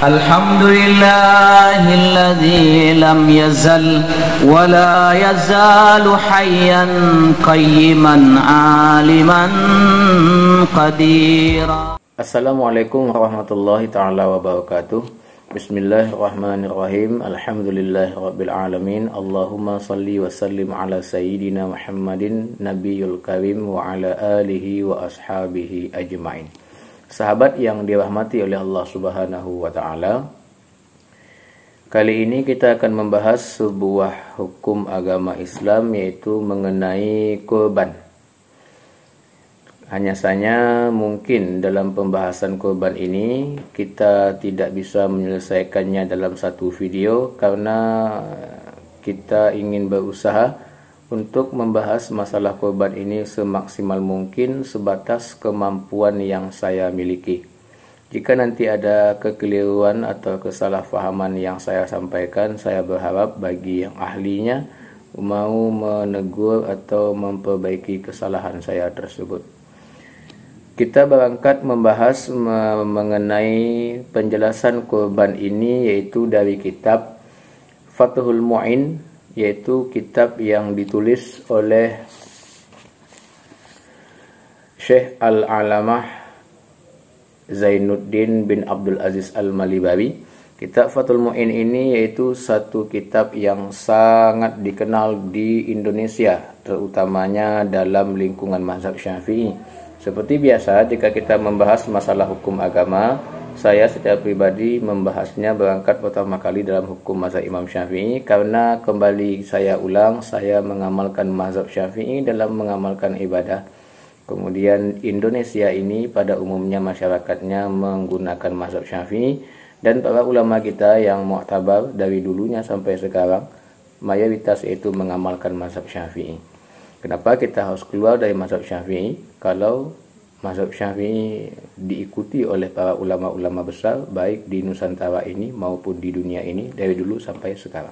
الحمد لله الذي لم يزل ولا يزال حيا قيما عالما قديرا. Assalamualaikum warahmatullahi ta'ala wabarakatuh. Bismillahirrahmanirrahim. Alhamdulillahirabbil alamin. Allahumma salli wa sallim ala sayyidina Muhammadin nabiyul karim wa ala alihi wa ashabihi ajmain. Sahabat yang dirahmati oleh Allah Subhanahu wa ta'ala, kali ini kita akan membahas sebuah hukum agama Islam, yaitu mengenai kurban. Hanya saja mungkin dalam pembahasan kurban ini kita tidak bisa menyelesaikannya dalam satu video, karena kita ingin berusaha untuk membahas masalah kurban ini semaksimal mungkin sebatas kemampuan yang saya miliki. Jika nanti ada kekeliruan atau kesalahpahaman yang saya sampaikan, saya berharap bagi yang ahlinya mau menegur atau memperbaiki kesalahan saya tersebut. Kita berangkat membahas mengenai penjelasan kurban ini, yaitu dari kitab Fathul Mu'in, yaitu kitab yang ditulis oleh Syekh Al-Alamah Zainuddin bin Abdul Aziz Al-Malibawi. Kitab Fathul Mu'in ini yaitu satu kitab yang sangat dikenal di Indonesia, terutamanya dalam lingkungan mazhab Syafi'i. Seperti biasa, jika kita membahas masalah hukum agama, saya secara pribadi membahasnya berangkat pertama kali dalam hukum mazhab Imam Syafi'i, karena kembali saya ulang, saya mengamalkan mazhab Syafi'i dalam mengamalkan ibadah. Kemudian Indonesia ini pada umumnya masyarakatnya menggunakan mazhab Syafi'i, dan para ulama kita yang mu'tabar dari dulunya sampai sekarang mayoritas itu mengamalkan mazhab Syafi'i. Kenapa kita harus keluar dari mazhab Syafi'i kalau mazhab Syafi'i diikuti oleh para ulama-ulama besar baik di Nusantara ini maupun di dunia ini dari dulu sampai sekarang?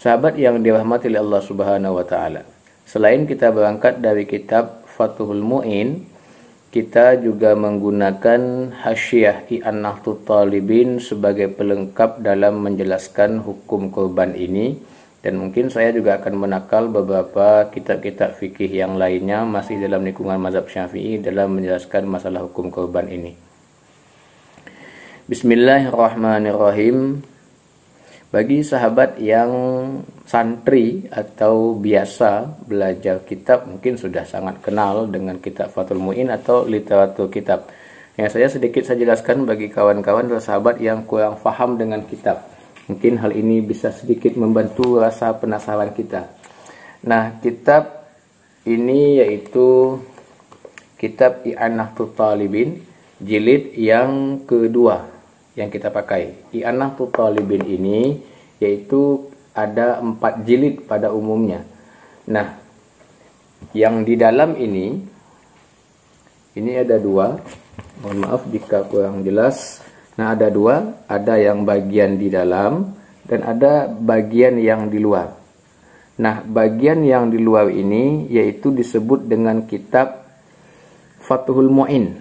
Sahabat yang dirahmati oleh Allah Subhanahu wa taala, selain kita berangkat dari kitab Fathul Mu'in, kita juga menggunakan Hasyiah I'anatul Talibin sebagai pelengkap dalam menjelaskan hukum kurban ini. Dan mungkin saya juga akan menakal beberapa kitab-kitab fikih yang lainnya masih dalam lingkungan mazhab Syafi'i dalam menjelaskan masalah hukum kurban ini. Bismillahirrahmanirrahim. Bagi sahabat yang santri atau biasa belajar kitab, mungkin sudah sangat kenal dengan kitab Fathul Mu'in atau literatur kitab. Yang saya sedikit saya jelaskan bagi kawan-kawan atau sahabat yang kurang paham dengan kitab. Mungkin hal ini bisa sedikit membantu rasa penasaran kita. Nah, kitab ini yaitu kitab I'anatul Talibin, jilid yang kedua yang kita pakai. I'anatul Talibin ini yaitu ada 4 jilid pada umumnya. Nah, yang di dalam ini ada 2. Mohon maaf jika kurang jelas. Nah, ada 2, ada yang bagian di dalam dan ada bagian yang di luar. Nah, bagian yang di luar ini yaitu disebut dengan kitab Fathul Mu'in,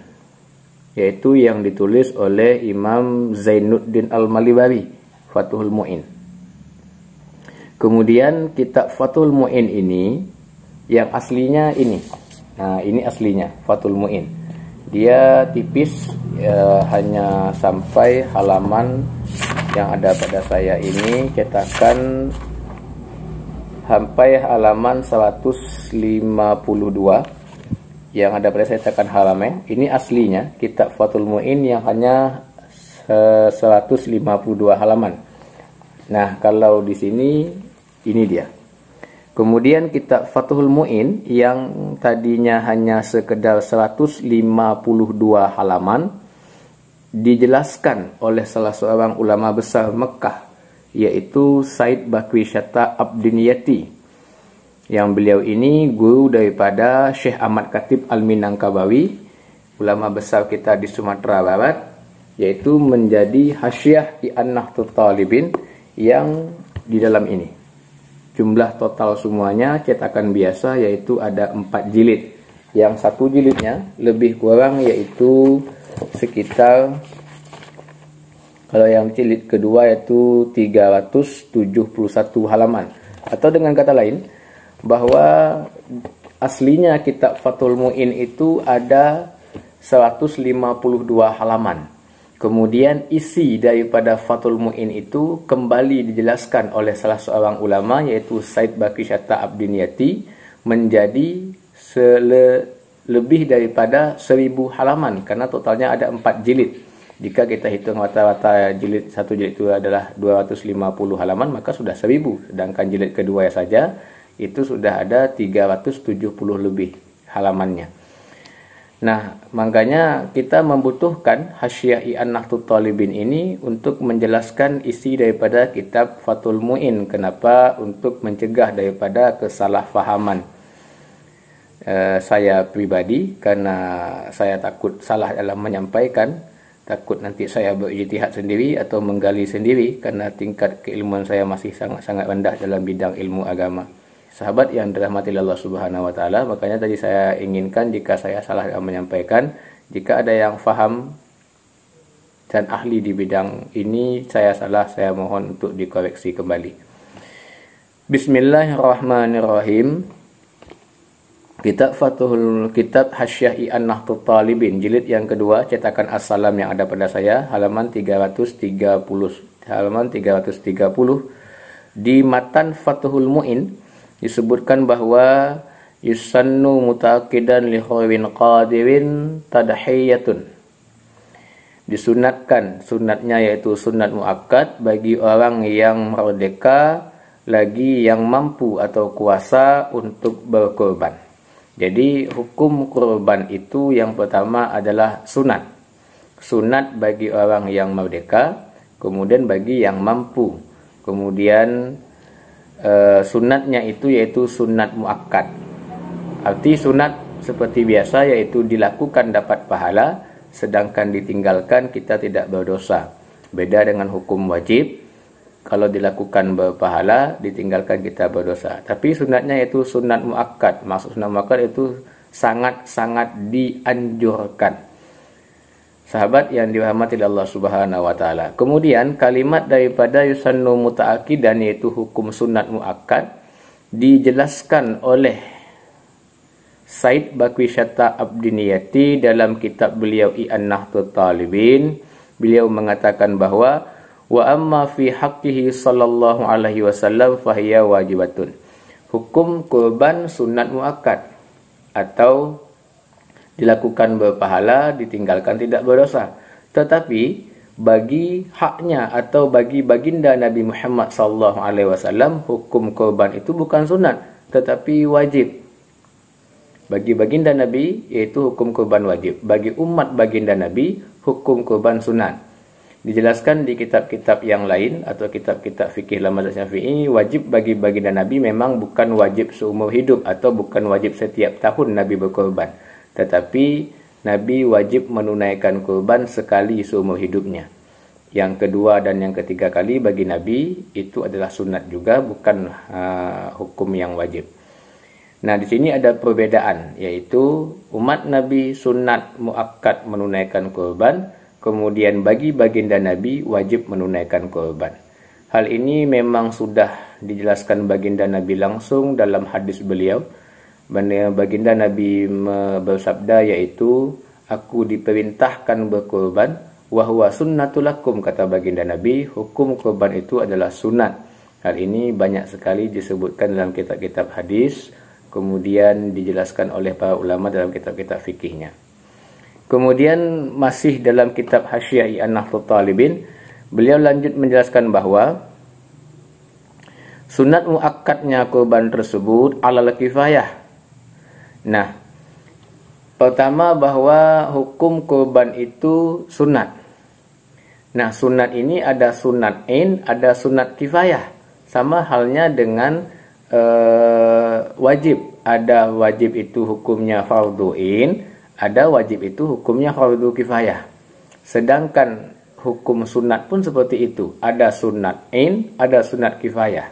yaitu yang ditulis oleh Imam Zainuddin Al-Malibawi, Fathul Mu'in. Kemudian kitab Fathul Mu'in ini yang aslinya ini. Nah, ini aslinya Fathul Mu'in. Dia tipis, hanya sampai halaman yang ada pada saya ini, cetakan sampai halaman 152 yang ada pada saya cetakan halaman. Ini aslinya kitab Fathul Mu'in yang hanya 152 halaman. Nah, kalau di sini ini dia. Kemudian kitab Fathul Mu'in yang tadinya hanya sekedar 152 halaman dijelaskan oleh salah seorang ulama besar Mekah, yaitu Said Bakri Syatta Abdiniyati, yang beliau ini guru daripada Syekh Ahmad Khatib Al-Minangkabawi, ulama besar kita di Sumatera Barat, yaitu menjadi Hasyiah I'anatul Talibin yang di dalam ini. Jumlah total semuanya cetakan biasa yaitu ada 4 jilid. Yang satu jilidnya lebih kurang yaitu sekitar Kalau yang jilid kedua yaitu 371 halaman. Atau dengan kata lain, bahwa aslinya kitab Fathul Mu'in itu ada 152 halaman. Kemudian isi daripada Fathul Mu'in itu kembali dijelaskan oleh salah seorang ulama yaitu Said Baqi Syatta Abdiniyati menjadi lebih daripada 1000 halaman karena totalnya ada 4 jilid. Jika kita hitung rata-rata jilid satu jilid itu adalah 250 halaman maka sudah 1000, sedangkan jilid kedua saja itu sudah ada 370 lebih halamannya. Nah, makanya kita membutuhkan Hasyiah An-Nahdlatul Talibin ini untuk menjelaskan isi daripada kitab Fathul Mu'in. Kenapa? Untuk mencegah daripada kesalahfahaman saya pribadi, karena saya takut salah dalam menyampaikan, takut nanti saya berijtihad sendiri atau menggali sendiri karena tingkat keilmuan saya masih sangat-sangat rendah dalam bidang ilmu agama. Sahabat yang dirahmati Allah Subhanahu wa taala, makanya tadi saya inginkan jika saya salah dalam menyampaikan, jika ada yang faham dan ahli di bidang ini saya salah, saya mohon untuk dikoreksi kembali. Bismillahirrahmanirrahim. Kitab Hasyiah An-Nahdlatul Talibin jilid yang kedua cetakan As-Salam yang ada pada saya halaman 330. Di matan Fathul Mu'in disebutkan bahwa yusannu mutaakidan li khawin qadirin tadhiyatun. Disunatkan, sunatnya yaitu sunat muakkad bagi orang yang merdeka lagi yang mampu atau kuasa untuk berkorban. Jadi hukum kurban itu yang pertama adalah sunat. Sunat bagi orang yang merdeka, kemudian bagi yang mampu. Kemudian sunatnya itu yaitu sunat muakkad. Arti sunat seperti biasa yaitu dilakukan dapat pahala, sedangkan ditinggalkan kita tidak berdosa. Beda dengan hukum wajib. Kalau dilakukan berpahala, ditinggalkan kita berdosa. Tapi sunatnya itu sunat muakkad. Maksud sunat muakkad itu sangat-sangat dianjurkan. Sahabat yang dirahmati Allah Subhanahu wa taala. Kemudian kalimat daripada yusannu mutaakidan yaitu hukum sunat muakkad dijelaskan oleh Said Baqi Syatta Abdiniyati dalam kitab beliau An-Nahdlatul Talibin. Beliau mengatakan bahwa wa amma fi haqqihi sallallahu alaihi wasallam fahiya wajibatun. Hukum kurban sunat muakkad atau dilakukan berpahala, ditinggalkan tidak berdosa. Tetapi bagi haknya atau bagi baginda Nabi Muhammad sallallahu alaihi wasallam hukum kurban itu bukan sunat tetapi wajib. Bagi baginda Nabi yaitu hukum kurban wajib. Bagi umat baginda Nabi hukum kurban sunat. Dijelaskan di kitab-kitab yang lain atau kitab-kitab fikih dalam mazhab Syafi'i, wajib bagi baginda Nabi memang bukan wajib seumur hidup atau bukan wajib setiap tahun Nabi berkorban. Tetapi Nabi wajib menunaikan kurban sekali seumur hidupnya. Yang kedua dan yang ketiga kali bagi Nabi itu adalah sunat juga, bukan hukum yang wajib. Nah, di sini ada perbedaan, yaitu umat Nabi sunat muakkad menunaikan kurban. Kemudian bagi baginda Nabi wajib menunaikan kurban. Hal ini memang sudah dijelaskan baginda Nabi langsung dalam hadis beliau. Baginda Nabi bersabda yaitu, aku diperintahkan berkurban, wahwa sunnatulakum, kata baginda Nabi, hukum kurban itu adalah sunat. Hal ini banyak sekali disebutkan dalam kitab-kitab hadis, kemudian dijelaskan oleh para ulama dalam kitab-kitab fikihnya. Kemudian masih dalam kitab Hasyiah An-Nahdlatul Talibin, beliau lanjut menjelaskan bahwa sunat muakkadnya kurban tersebut alal kifayah. Nah, pertama bahwa hukum kurban itu sunat. Nah, sunat ini ada sunat ain, ada sunat kifayah. Sama halnya dengan wajib. Ada wajib itu hukumnya fardhu ain, ada wajib itu hukumnya fardhu kifayah. Sedangkan hukum sunat pun seperti itu. Ada sunat ain, ada sunat kifayah.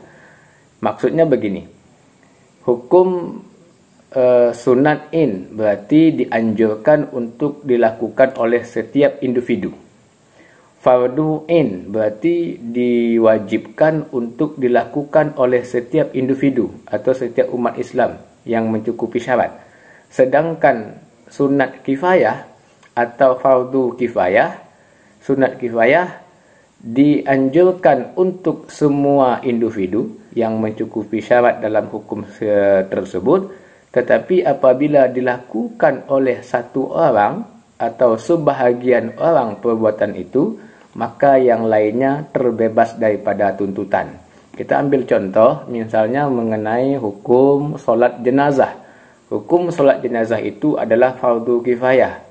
Maksudnya begini. Hukum sunat ain berarti dianjurkan untuk dilakukan oleh setiap individu. Fardu in berarti diwajibkan untuk dilakukan oleh setiap individu atau setiap umat Islam yang mencukupi syarat. Sedangkan sunat kifayah atau fardu kifayah, sunat kifayah dianjurkan untuk semua individu yang mencukupi syarat dalam hukum tersebut, tetapi apabila dilakukan oleh satu orang atau sebahagian orang perbuatan itu, maka yang lainnya terbebas daripada tuntutan. Kita ambil contoh misalnya mengenai hukum solat jenazah. Hukum solat jenazah itu adalah fardu kifayah.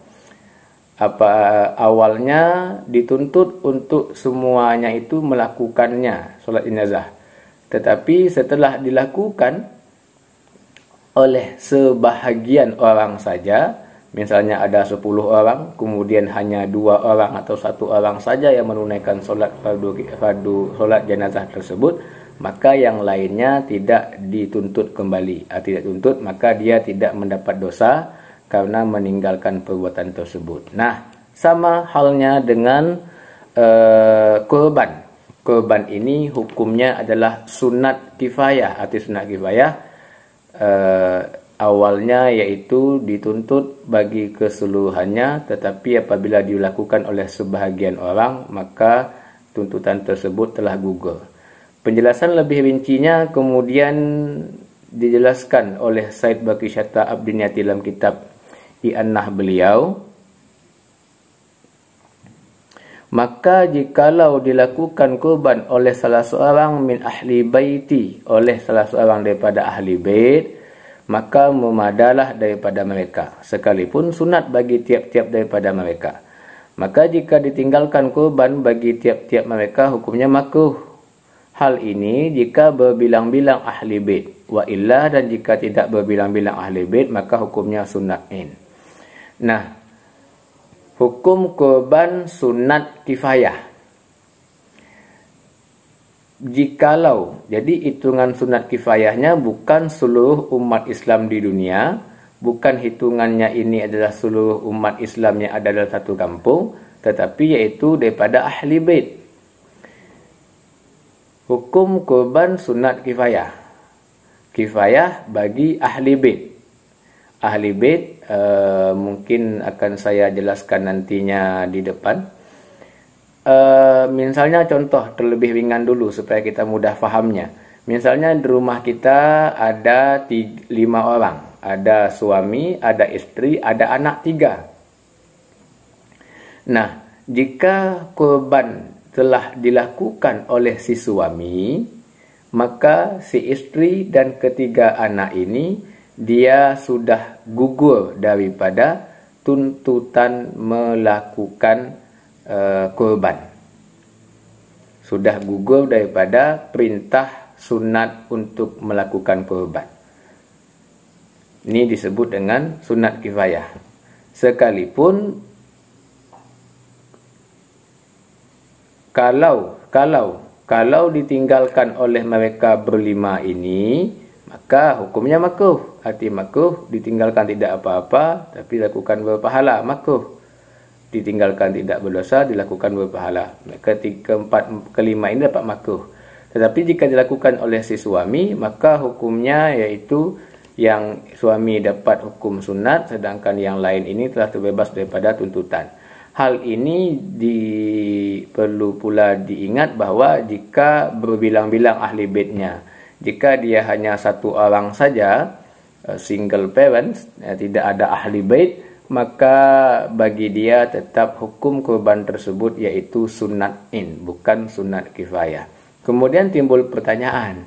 Awalnya dituntut untuk semuanya itu melakukannya solat jenazah. Tetapi setelah dilakukan oleh sebahagian orang saja, misalnya ada 10 orang, kemudian hanya 2 orang atau 1 orang saja yang menunaikan solat solat jenazah tersebut, maka yang lainnya tidak dituntut kembali. Tidak tuntut, maka dia tidak mendapat dosa karena meninggalkan perbuatan tersebut. Nah, sama halnya dengan kurban. Kurban ini hukumnya adalah sunat kifayah. Arti sunat kifayah awalnya yaitu dituntut bagi keseluruhannya, tetapi apabila dilakukan oleh sebahagian orang, maka tuntutan tersebut telah gugur. Penjelasan lebih rincinya kemudian dijelaskan oleh Said Baqi Syatta Abdiniyati dalam kitab I'annah beliau. Maka jikalau dilakukan kurban oleh salah seorang min ahli baiti, oleh salah seorang daripada ahli bait, maka memadalah daripada mereka, sekalipun sunat bagi tiap-tiap daripada mereka. Maka jika ditinggalkan kurban bagi tiap-tiap mereka, hukumnya makruh. Hal ini jika berbilang-bilang ahli bait, wa illa, dan jika tidak berbilang-bilang ahli bait, maka hukumnya sunatin. Nah, hukum kurban sunat kifayah. Jikalau, jadi hitungan sunat kifayahnya bukan seluruh umat Islam di dunia, bukan hitungannya ini adalah seluruh umat Islam yang ada dalam satu kampung, tetapi yaitu daripada ahli bait. Hukum kurban sunat kifayah. Kifayah bagi ahli bait. Ahli bait mungkin akan saya jelaskan nantinya di depan. Misalnya contoh terlebih ringan dulu supaya kita mudah fahamnya. Misalnya di rumah kita ada 5 orang. Ada suami, ada istri, ada anak 3. Nah, jika kurban telah dilakukan oleh si suami, maka si istri dan ketiga anak ini dia sudah gugur daripada tuntutan melakukan kurban. Sudah gugur daripada perintah sunat untuk melakukan kurban. Ini disebut dengan sunat kifayah. Sekalipun kalau ditinggalkan oleh mereka berlima ini, maka hukumnya makruh. Arti makruh, ditinggalkan tidak apa-apa, tapi lakukan berpahala, makruh. Ditinggalkan tidak berdosa, dilakukan berpahala. Kelima ini dapat makruh. Tetapi jika dilakukan oleh si suami, maka hukumnya yaitu yang suami dapat hukum sunat, sedangkan yang lain ini telah terbebas daripada tuntutan. Hal ini perlu pula diingat bahawa jika berbilang-bilang ahli baitnya, jika dia hanya satu orang saja, single parents, tidak ada ahli bait, maka bagi dia tetap hukum kurban tersebut yaitu sunatin, bukan sunat kifayah. Kemudian timbul pertanyaan,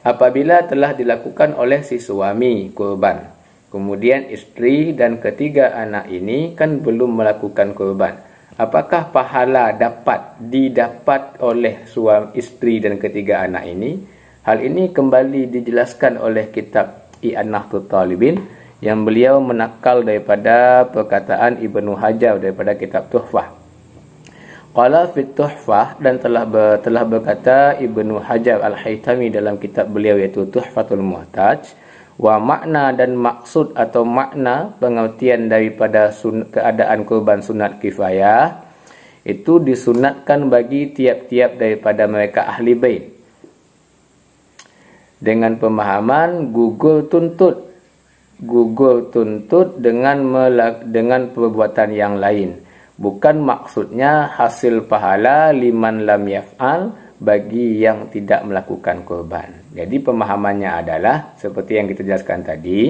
apabila telah dilakukan oleh si suami kurban, kemudian istri dan ketiga anak ini kan belum melakukan kurban, apakah pahala didapat oleh suami, istri dan ketiga anak ini? Hal ini kembali dijelaskan oleh kitab I'annah Talibin, yang beliau menakal daripada perkataan Ibnu Hajar daripada kitab Tuhfah. Qala fi Tuhfah, dan telah berkata Ibnu Hajar Al-Haytami dalam kitab beliau yaitu Tuhfatul Muhtaj, wa makna dan maksud atau makna pengertian daripada keadaan kurban sunat kifayah itu disunatkan bagi tiap-tiap daripada mereka ahli bait. Dengan pemahaman Google tuntut dengan perbuatan yang lain. Bukan maksudnya hasil pahala liman lam yaf'al bagi yang tidak melakukan korban. Jadi pemahamannya adalah seperti yang kita jelaskan tadi.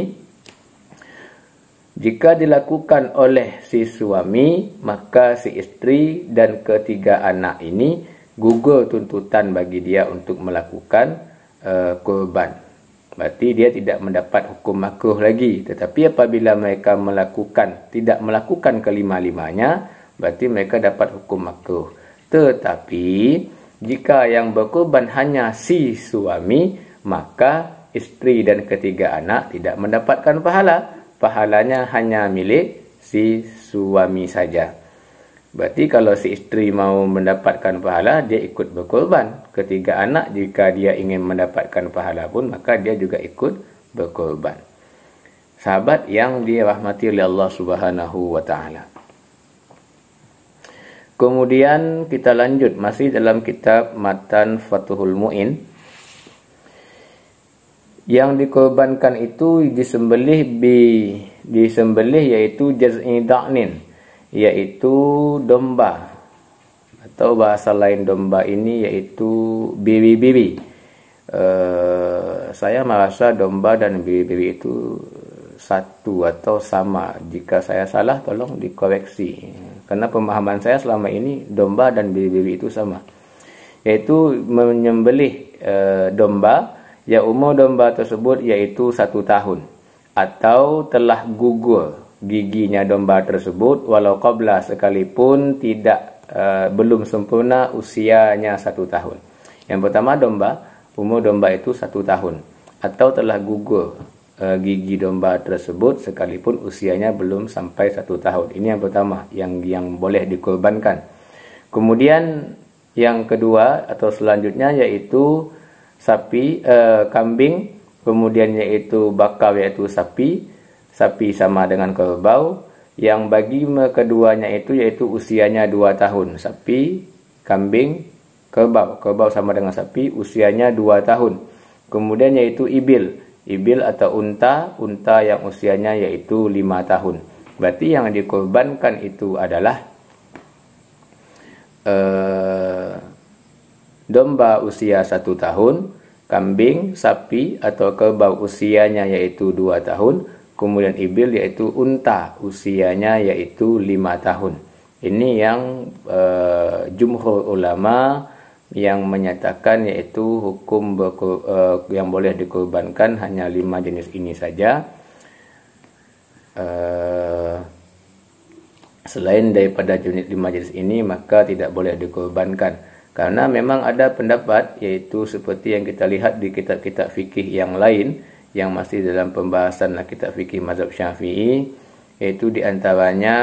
Jika dilakukan oleh si suami, maka si istri dan ketiga anak ini gugur tuntutan bagi dia untuk melakukan korban. Berarti dia tidak mendapat hukum makruh lagi. Tetapi apabila mereka tidak melakukan kelima-limanya, berarti mereka dapat hukum makruh. Tetapi jika yang berkorban hanya si suami, maka istri dan ketiga anak tidak mendapatkan pahala. Pahalanya hanya milik si suami saja. Berarti kalau si istri mau mendapatkan pahala, dia ikut berkorban. Ketiga anak, jika dia ingin mendapatkan pahala pun, maka dia juga ikut berkorban. Sahabat yang dirahmati oleh Allah Subhanahu wa taala. Kemudian kita lanjut masih dalam kitab Matan Fathul Mu'in. Yang dikorbankan itu disembelih yaitu jaz'i da'nin, yaitu domba, atau bahasa lain domba ini yaitu biri-biri. Saya merasa domba dan biri-biri itu satu atau sama. Jika saya salah tolong dikoreksi, karena pemahaman saya selama ini domba dan biri-biri itu sama, yaitu menyembelih domba yang umur domba tersebut yaitu 1 tahun, atau telah gugur giginya domba tersebut walau qabla, sekalipun belum sempurna usianya 1 tahun. Yang pertama umur domba itu 1 tahun, atau telah gugur gigi domba tersebut sekalipun usianya belum sampai 1 tahun. Ini yang pertama yang boleh dikorbankan. Kemudian yang kedua atau selanjutnya yaitu kambing, kemudian yaitu bakar yaitu sapi sama dengan kerbau. Yang bagi keduanya yaitu usianya 2 tahun. Sapi, kambing, kerbau sama dengan sapi, usianya 2 tahun. Kemudian yaitu ibil atau unta yang usianya yaitu 5 tahun. Berarti yang dikorbankan itu adalah domba usia 1 tahun, kambing, sapi atau kerbau usianya yaitu 2 tahun, kemudian ibil yaitu unta usianya yaitu 5 tahun. Ini yang jumhur ulama yang menyatakan yaitu hukum yang boleh dikorbankan hanya 5 jenis ini saja. Selain daripada jenis 5 jenis ini maka tidak boleh dikorbankan. Karena memang ada pendapat yaitu seperti yang kita lihat di kitab-kitab fikih yang lain yang masih dalam pembahasan kitab fikih mazhab Syafi'i, yaitu diantaranya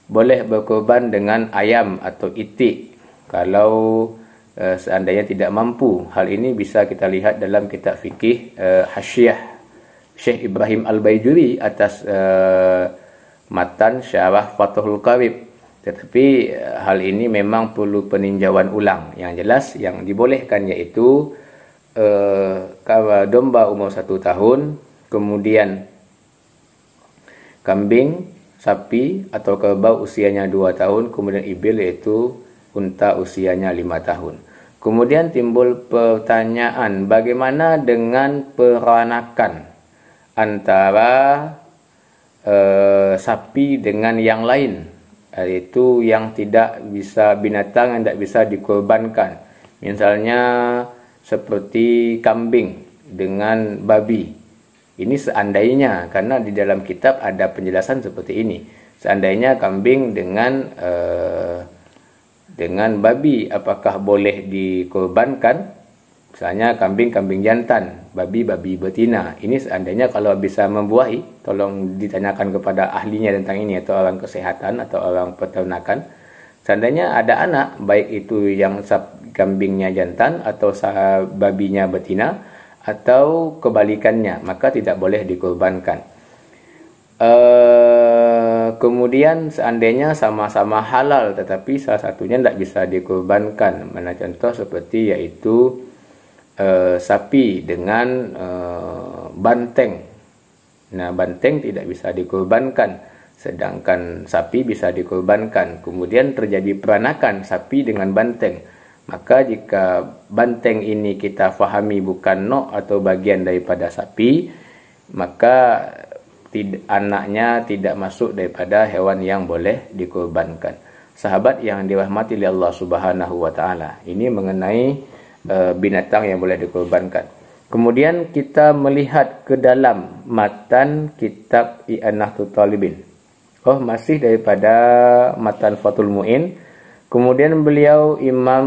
boleh berkorban dengan ayam atau itik kalau seandainya tidak mampu. Hal ini bisa kita lihat dalam kitab fikih Hasyiah Syekh Ibrahim Al-Baijuri atas matan syarah Fathul Qarib. Tetapi hal ini memang perlu peninjauan ulang. Yang jelas yang dibolehkan yaitu domba umur 1 tahun, kemudian kambing, sapi atau kerbau usianya 2 tahun, kemudian ibil yaitu unta usianya 5 tahun. Kemudian timbul pertanyaan, bagaimana dengan peranakan antara sapi dengan yang lain, yaitu yang tidak bisa, binatang yang tidak bisa dikorbankan, misalnya seperti kambing dengan babi. Ini seandainya, karena di dalam kitab ada penjelasan seperti ini. Seandainya kambing dengan babi, apakah boleh dikorbankan? Misalnya kambing jantan, babi betina. Ini seandainya kalau bisa membuahi, tolong ditanyakan kepada ahlinya tentang ini, atau orang kesehatan atau orang peternakan. Seandainya ada anak, baik itu yang kambingnya jantan atau babinya betina, atau kebalikannya, maka tidak boleh dikorbankan. Kemudian seandainya sama-sama halal tetapi salah satunya tidak bisa dikorbankan, mana contoh seperti yaitu sapi dengan banteng. Nah, banteng tidak bisa dikorbankan, sedangkan sapi bisa dikorbankan. Kemudian terjadi peranakan sapi dengan banteng. Maka jika banteng ini kita fahami bukan nok atau bagian daripada sapi, maka anaknya tidak masuk daripada hewan yang boleh dikorbankan. Sahabat yang dirahmati oleh Allah Subhanahu wa taala, ini mengenai binatang yang boleh dikorbankan. Kemudian kita melihat ke dalam matan kitab I'anatul Talibin. Masih daripada matan Fathul Mu'in. Kemudian beliau Imam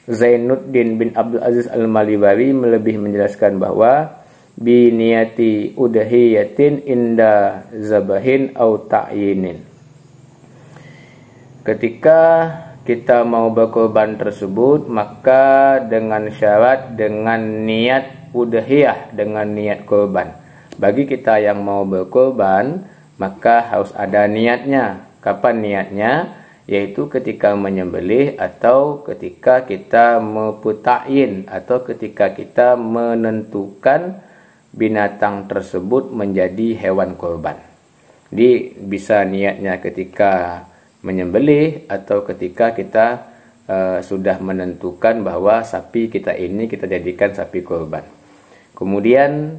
Zainuddin bin Abdul Aziz Al-Malibawi lebih menjelaskan bahwa biniyati udhiyatin inda zabahin au ta'yinin. Ketika kita mau berkorban tersebut, maka dengan syarat, dengan niat udhiyah, dengan niat korban. Bagi kita yang mau berkorban, maka harus ada niatnya. Kapan niatnya? Yaitu ketika menyembelih atau ketika kita memputayin atau ketika kita menentukan binatang tersebut menjadi hewan korban. Jadi bisa niatnya ketika menyembelih atau ketika kita sudah menentukan bahwa sapi kita ini kita jadikan sapi korban. Kemudian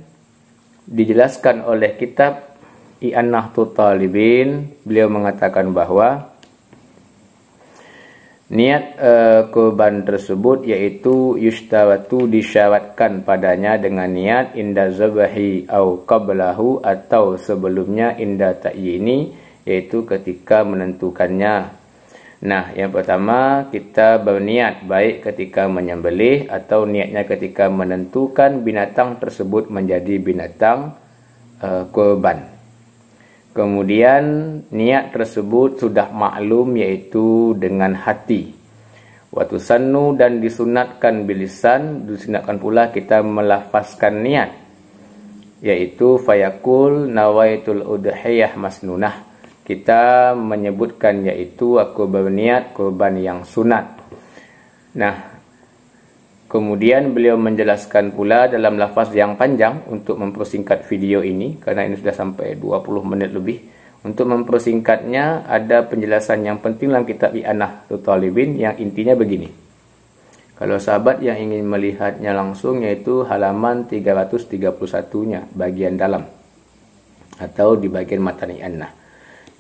dijelaskan oleh kitab I'anatul Talibin, beliau mengatakan bahwa niat korban tersebut yaitu yushtawatu, disyaratkan padanya dengan niat inda zabahi au qablahu, atau sebelumnya inda ta'yini, yaitu ketika menentukannya. Nah, yang pertama kita berniat baik ketika menyembelih atau niatnya ketika menentukan binatang tersebut menjadi binatang korban. Kemudian niat tersebut sudah maklum yaitu dengan hati. Waktu sannu, dan disunatkan bilisan, disunatkan pula kita melafazkan niat, yaitu fayakul nawaitul udhiyah masnunah. Kita menyebutkan yaitu aku berniat korban yang sunat. Nah, kemudian beliau menjelaskan pula dalam lafaz yang panjang untuk mempersingkat video ini, karena ini sudah sampai 20 menit lebih. Untuk mempersingkatnya, ada penjelasan yang penting dalam kitab I'anatul Talibin yang intinya begini. Kalau sahabat yang ingin melihatnya langsung, yaitu halaman 331-nya bagian dalam atau di bagian matan I'anah.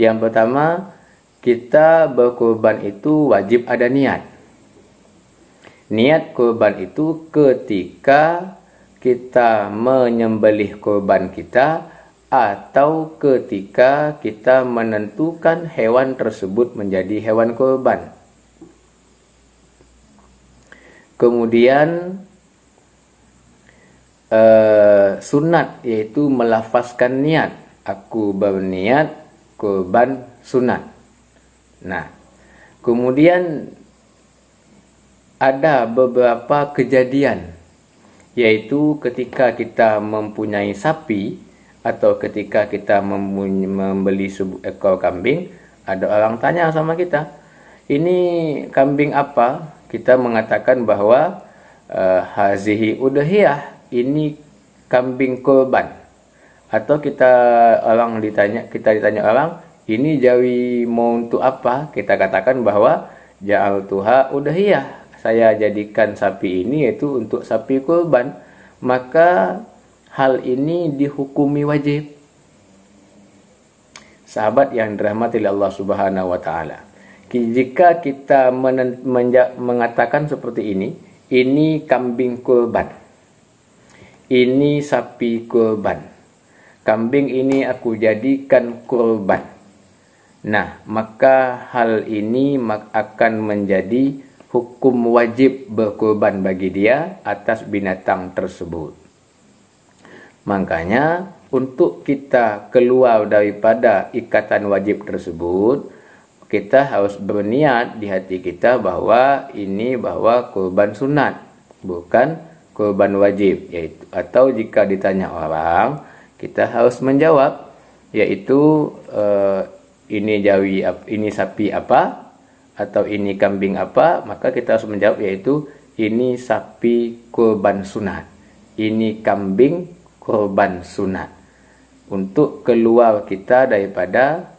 Yang pertama, kita berkorban itu wajib ada niat. Niat korban itu ketika kita menyembelih korban kita atau ketika kita menentukan hewan tersebut menjadi hewan korban. Kemudian sunat, yaitu melafazkan niat. Aku berniat korban sunat. Nah, kemudian ada beberapa kejadian, yaitu ketika kita mempunyai sapi atau ketika kita membeli ekor kambing, ada orang tanya sama kita, ini kambing apa? Kita mengatakan bahwa hazihi udhiyah, ini kambing korban. Atau kita ditanya orang, ini jawi mau untuk apa? Kita katakan bahwa ja'altuha udhiyah, saya jadikan sapi ini yaitu untuk sapi kurban. Maka hal ini dihukumi wajib. Sahabat yang dirahmati oleh Allah Subhanahu wa taala, jika kita mengatakan seperti ini kambing kurban, ini sapi kurban, kambing ini aku jadikan kurban. Nah, maka hal ini akan menjadi hukum wajib berkorban bagi dia atas binatang tersebut. Makanya untuk kita keluar daripada ikatan wajib tersebut, kita harus berniat di hati kita bahwa ini korban sunat, bukan korban wajib. Yaitu, atau jika ditanya orang, kita harus menjawab yaitu ini jawi, ini sapi apa, atau ini kambing apa, maka kita harus menjawab yaitu ini sapi kurban sunat, ini kambing kurban sunat, untuk keluar kita daripada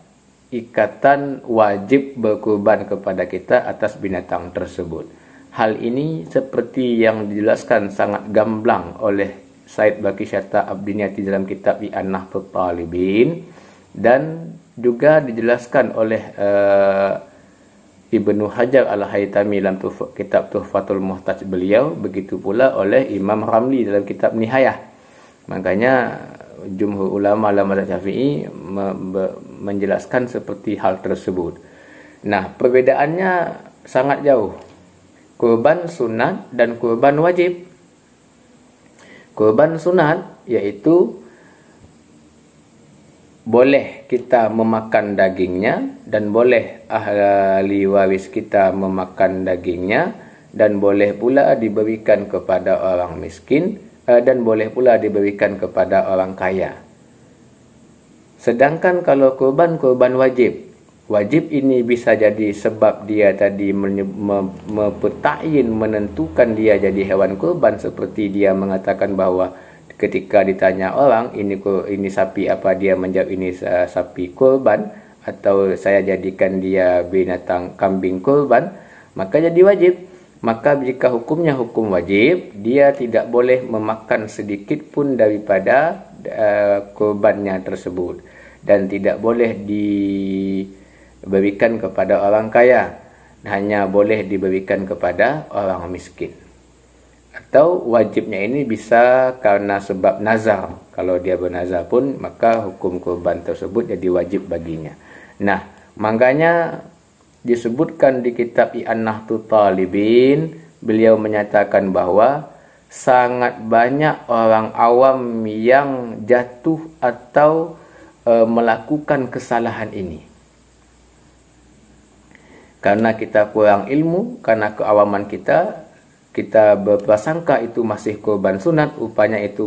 ikatan wajib berkurban kepada kita atas binatang tersebut. Hal ini seperti yang dijelaskan sangat gamblang oleh Said Baqi Syatta Abdiniyati dalam kitab An-Nahdlatul Talibin, dan juga dijelaskan oleh Ibnu Hajar Al-Haytami dalam kitab Tuhfatul Muhtaj beliau, begitu pula oleh Imam Ramli dalam kitab Nihayah. Makanya jumhur ulama dalam mazhab Syafi'i menjelaskan seperti hal tersebut. Nah, perbedaannya sangat jauh. Kurban sunat dan kurban wajib. Kurban sunat yaitu boleh kita memakan dagingnya, dan boleh ahli waris kita memakan dagingnya, dan boleh pula diberikan kepada orang miskin, dan boleh pula diberikan kepada orang kaya. Sedangkan kalau kurban wajib, wajib ini bisa jadi sebab dia tadi mempertayin, menentukan dia jadi hewan kurban, seperti dia mengatakan bahwa ketika ditanya orang ini sapi apa, dia menjawab ini sapi kurban, atau saya jadikan dia binatang kambing kurban, maka jadi wajib. Maka jika hukumnya hukum wajib, dia tidak boleh memakan sedikit pun daripada kurbannya tersebut, dan tidak boleh diberikan kepada orang kaya, hanya boleh diberikan kepada orang miskin. Atau wajibnya ini bisa karena sebab nazar. Kalau dia bernazar pun, maka hukum kurban tersebut jadi wajib baginya. Nah, makanya disebutkan di kitab An-Nahdlatul Talibin, beliau menyatakan bahwa sangat banyak orang awam yang jatuh atau melakukan kesalahan ini. Karena kita kurang ilmu, karena keawaman kita berprasangka itu masih kurban sunat, rupanya itu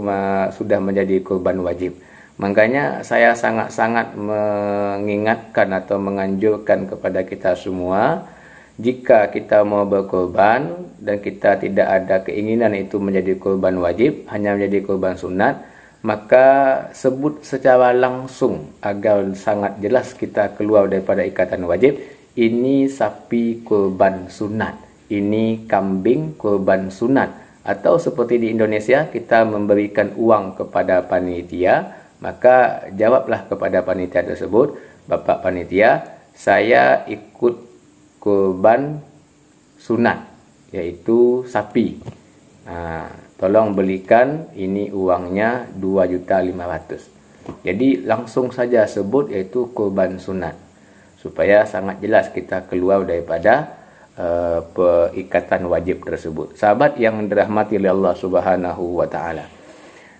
sudah menjadi kurban wajib. Makanya saya sangat-sangat mengingatkan atau menganjurkan kepada kita semua, jika kita mau berkorban dan kita tidak ada keinginan itu menjadi kurban wajib, hanya menjadi kurban sunat, maka sebut secara langsung agar sangat jelas kita keluar daripada ikatan wajib, ini sapi kurban sunat, ini kambing kurban sunat. Atau seperti di Indonesia, kita memberikan uang kepada panitia, maka jawablah kepada panitia tersebut, Bapak panitia, saya ikut kurban sunat, yaitu sapi. Tolong belikan, ini uangnya 2.500.000. Jadi langsung saja sebut yaitu kurban sunat, supaya sangat jelas kita keluar daripada perikatan wajib tersebut. Sahabat yang dirahmati oleh Allah Subhanahu wa taala.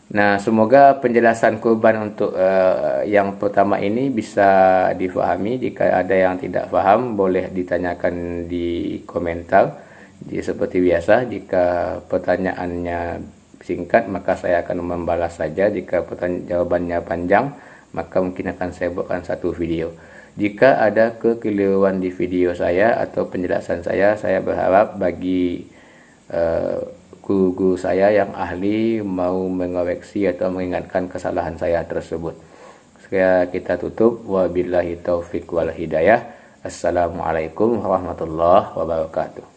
Nah, semoga penjelasan kurban untuk yang pertama ini bisa difahami. Jika ada yang tidak paham, boleh ditanyakan di komentar. Jadi seperti biasa, jika pertanyaannya singkat, maka saya akan membalas saja. Jika jawabannya panjang, maka mungkin akan saya buatkan satu video. Jika ada kekeliruan di video saya atau penjelasan saya berharap bagi guru saya yang ahli mau mengoreksi atau mengingatkan kesalahan saya tersebut. Sekarang kita tutup. Wabillahi taufiq wal hidayah. Assalamualaikum warahmatullahi wabarakatuh.